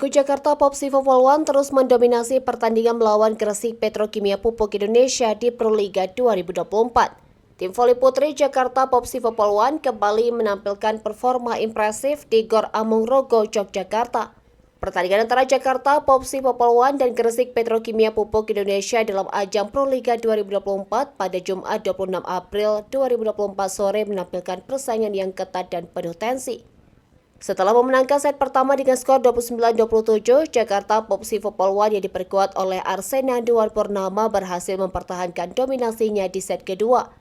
Jakarta Popsivo Poluan terus mendominasi pertandingan melawan Gresik Petrokimia Pupuk Indonesia di Proliga 2024. Tim voli putri Jakarta Popsivo Poluan kembali menampilkan performa impresif di Gor Amung Rogo, Yogyakarta. Pertandingan antara Jakarta Popsivo Poluan dan Gresik Petrokimia Pupuk Indonesia dalam ajang Proliga 2024 pada Jumat 26 April 2024 sore menampilkan persaingan yang ketat dan penuh tensi. Setelah memenangkan set pertama dengan skor 29-27, Jakarta Popsivo Poluan yang diperkuat oleh Arsena Dewan Purnama berhasil mempertahankan dominasinya di set kedua.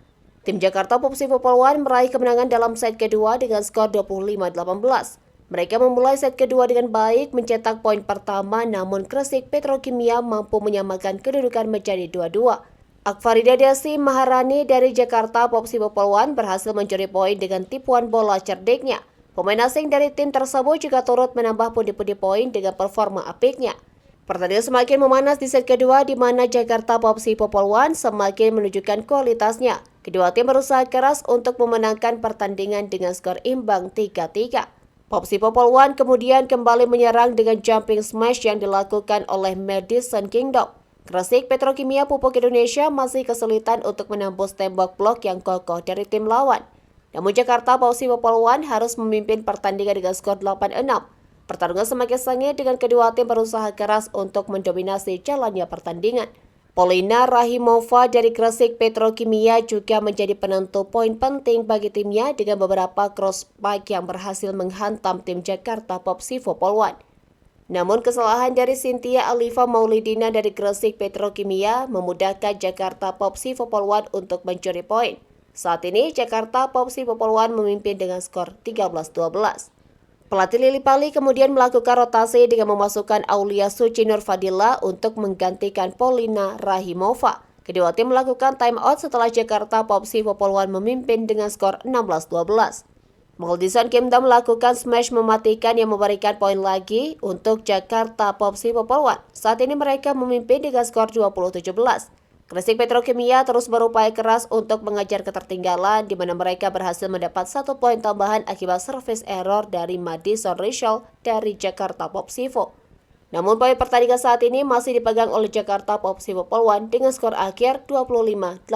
Tim Jakarta Popsivo Poluan meraih kemenangan dalam set kedua dengan skor 25-18. Mereka memulai set kedua dengan baik, mencetak poin pertama, namun Gresik Petrokimia mampu menyamakan kedudukan menjadi 2-2. Akfarida Desi Maharani dari Jakarta Popsivo Poluan berhasil mencuri poin dengan tipuan bola cerdiknya. Pemain asing dari tim tersebut juga turut menambah pundi-pundi poin dengan performa apiknya. Pertandingan semakin memanas di set kedua di mana Jakarta Popsivo Poluan semakin menunjukkan kualitasnya. Kedua tim berusaha keras untuk memenangkan pertandingan dengan skor imbang 3-3. Popsivo Poluan kemudian kembali menyerang dengan jumping smash yang dilakukan oleh Madison Kingdom. Gresik Petrokimia Pupuk Indonesia masih kesulitan untuk menembus tembok blok yang kokoh dari tim lawan. Namun Jakarta Popsivo Poluan harus memimpin pertandingan dengan skor 8-6. Pertarungan semakin sengit dengan kedua tim berusaha keras untuk mendominasi jalannya pertandingan. Polina Rahimova dari Gresik Petrokimia juga menjadi penentu poin penting bagi timnya dengan beberapa cross spike yang berhasil menghantam tim Jakarta Popsivo Poluan. Namun kesalahan dari Cynthia Alifa Maulidina dari Gresik Petrokimia memudahkan Jakarta Popsivo Poluan untuk mencuri poin. Saat ini, Jakarta Popsivo Poluan memimpin dengan skor 13-12. Pelatih Lili Pali kemudian melakukan rotasi dengan memasukkan Aulia Suci Nurfadila untuk menggantikan Polina Rahimova. Kedua tim melakukan time out setelah Jakarta Popsivo Poluan memimpin dengan skor 16-12. Madison Kingdom melakukan smash mematikan yang memberikan poin lagi untuk Jakarta Popsivo Poluan. Saat ini mereka memimpin dengan skor 20-17. Gresik Petrokimia terus berupaya keras untuk mengejar ketertinggalan di mana mereka berhasil mendapat 1 poin tambahan akibat service error dari Madison Rachel dari Jakarta Popsivo. Namun poin pertandingan saat ini masih dipegang oleh Jakarta Popsivo Poluan dengan skor akhir 25-18.